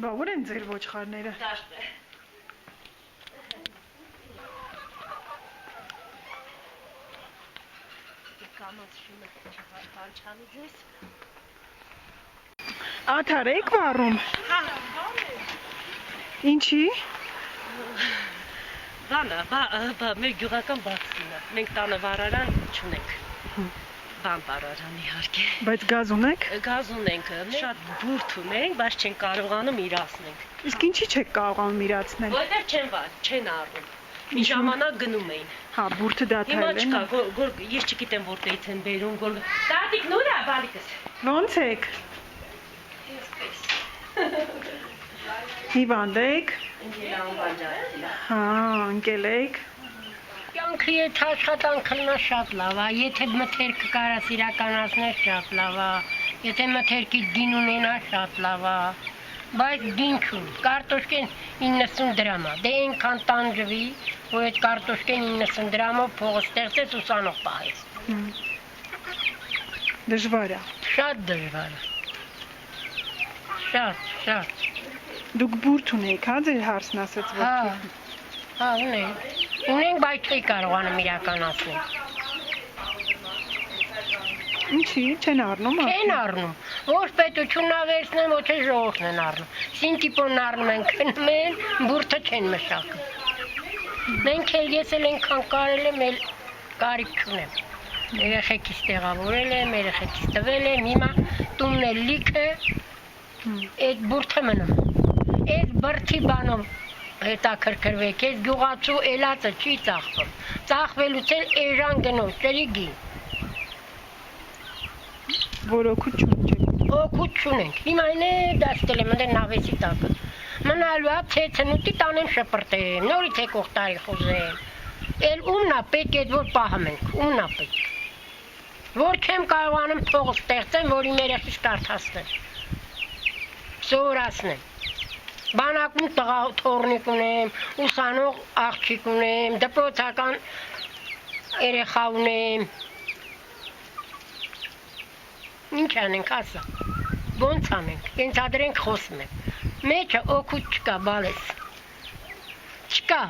Բա ուր են ձեր ոչխարները։ Դաշտ է։ Կամած շունը բանչանի ձեզ։ Աթար եք վառում։ Ինչի։ Բանը, մեր գյուղական բացին է։ Մենք տանը վարարան չունենք։ Բան վարարան իհարկե։ Բայց գազ ունեք։ Գազ ունենք, շատ բուրդ ունենք, բայց չենք կարողանում իրացնենք։ Իսկ ինչի չեք կարողանում իրացնել։ Որտեղ չեն առնում։ Մի ժամանակ գնում էին։ Հա, բուրդը դադարել Հիմա է։ չկա, ես չգիտեմ որտեղից են բերում, Տատիկ նուր է բալիկս։ Ոնց եք։ Հիվանդ եք։ Հա, ընկել եք։ Կյանքի հետ աշխատանքն շատ լավ է, եթե մթերքը կարաս իրականացնել շատ լավ է, եթե մթերքի գին ունենալ շատ լավ է, բայց գին չունի, կարտոշկեն 90 դրամ է, դե այնքան տանջվի, որ այդ կարտոշկեն 90 դրամով փողը ստեղծես ուսանող պահես։ Դժվար է։ Շատ դժվար է։ Շատ։ Դուք բուրդ ունեք, հա, ձեր հարցն ասեց որ։ Հա, ունենք, բայց չի կարողանում իրականացնել։ Ինչի, չեն առնում։ Չեն առնում, ոչ պետությունն ավերցնեն, ոչ է ժողովուրդն են առնում։ Սինտիպոնն առնում են, քնում են, բուրդը չեն մշակում։ Մենք էլ ես էլ ենքան կարել եմ, էլ կարիք չունեմ։ Երեխեքիս տեղավորել եմ, երեխեքիս տվել եմ, հիմա տունն էլ լիք է, այդ բուրդը մնում։ Այդ բրդի բանով հետաքրքրվեք, այս գյուղացու էլածը չի ծախվում, ծախվելուց էլ էժան գնով, ճերի գին։ Որ օգուտ չունեք։ Օգուտ չունենք, հիմա այն է դաստել եմ ընդեր նավեսի տակը, մնալու է ցեցնուտի տանեմ շպրտեմ, նորից եկող տարի խոզեմ, էլ ումնա պետք է որ պահում ենք, ումնա պետք, որ չեմ կարողանում փողը ստեղծեմ, որ իմ երեխիս կարդացնեմ, սովորացնեմ, բանակում տղա թորնիկ ունեմ, ուսանող աղջիկ ունեմ, դպրոցական երեխա ունեմ, ինչ անենք ասա, ոնց անենք, ենթադրենք խոսում եմ, մեջը օգուտ չկա բալես, չկա,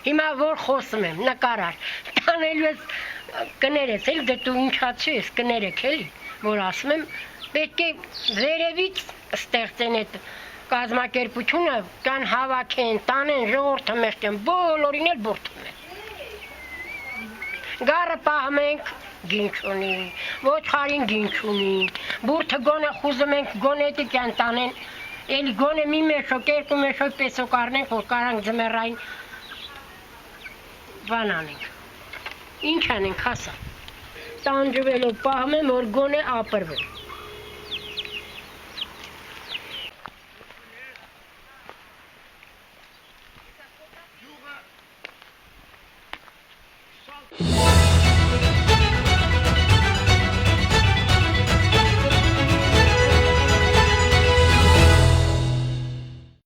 հիմա որ խոսում եմ, նկարար, տանելու ես կներես էլ դու ինչացու ես կներեք էլի, որ ասում եմ, պետք է վերևից ստեղծեն այդ կազմակերպությունը կան հավաքեն, տանեն, ժողովուրդը մեղքեն, բոլորին էլ բուրդում են։ Գարը պահում ենք, գին չունի, ոչխարին գին չունի, բուրդը գոնե խուզում ենք, գոնե տիկյան տանեն, էլի գոնե մի մեշոք, երկու մեշոք պեսոք առնենք, որ կարանք ձմեռային բան անենք։ Ինչ անենք, հասա։ Տանջվելով պահում եմ, որ գոնե ապրվեմ։